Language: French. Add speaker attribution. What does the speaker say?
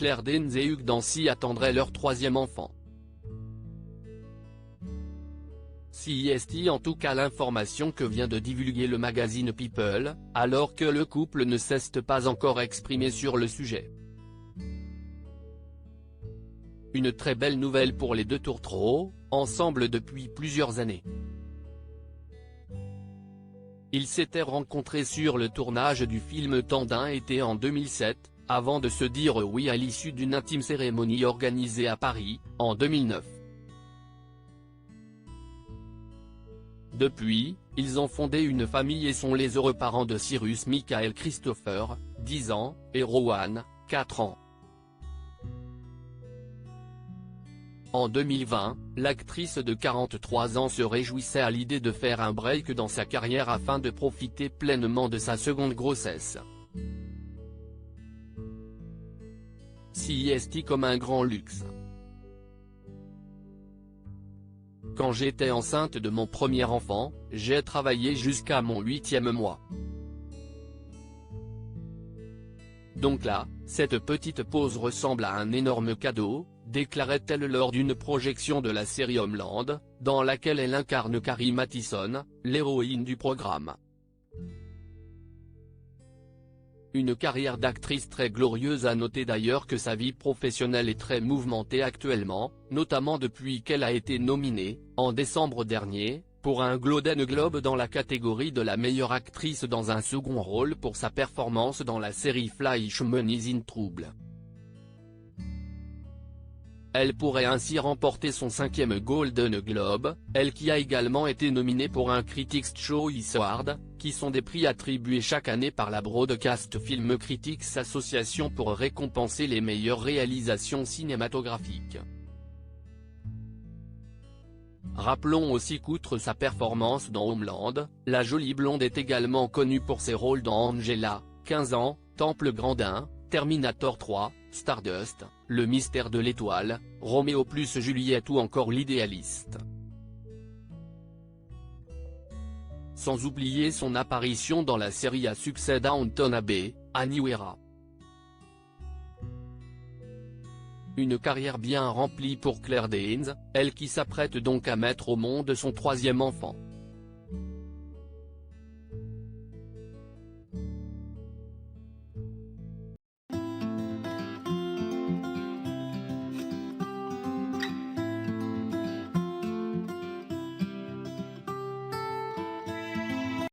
Speaker 1: Claire Danes et Hugh Dancy attendraient leur troisième enfant. CEST en tout cas l'information que vient de divulguer le magazine People, alors que le couple ne s'est pas encore exprimé sur le sujet. Une très belle nouvelle pour les deux tourtereaux, ensemble depuis plusieurs années. Ils s'étaient rencontrés sur le tournage du film Temps d'un été en 2007, avant de se dire oui à l'issue d'une intime cérémonie organisée à Paris, en 2009. Depuis, ils ont fondé une famille et sont les heureux parents de Cyrus Michael Christopher, 10 ans, et Rowan, 4 ans. En 2020, l'actrice de 43 ans se réjouissait à l'idée de faire un break dans sa carrière afin de profiter pleinement de sa seconde grossesse. CEST comme un grand luxe. Quand j'étais enceinte de mon premier enfant, j'ai travaillé jusqu'à mon 8e mois. Donc là, cette petite pause ressemble à un énorme cadeau, déclarait-elle lors d'une projection de la série Homeland, dans laquelle elle incarne Carrie Mathison, l'héroïne du programme. Une carrière d'actrice très glorieuse, à noter d'ailleurs que sa vie professionnelle est très mouvementée actuellement, notamment depuis qu'elle a été nominée, en décembre dernier, pour un Golden Globe dans la catégorie de la meilleure actrice dans un second rôle pour sa performance dans la série Fleischmann is in Trouble. Elle pourrait ainsi remporter son 5e Golden Globe, elle qui a également été nominée pour un Critics' Choice Award, qui sont des prix attribués chaque année par la Broadcast Film Critics Association pour récompenser les meilleures réalisations cinématographiques. Rappelons aussi qu'outre sa performance dans Homeland, la jolie blonde est également connue pour ses rôles dans Angela, 15 ans, Temple Grandin, Terminator 3, Stardust, Le Mystère de l'Étoile, Roméo plus Juliette ou encore L'Idéaliste. Sans oublier son apparition dans la série à succès Downton Abbey, Aniwera. Une carrière bien remplie pour Claire Danes, elle qui s'apprête donc à mettre au monde son troisième enfant.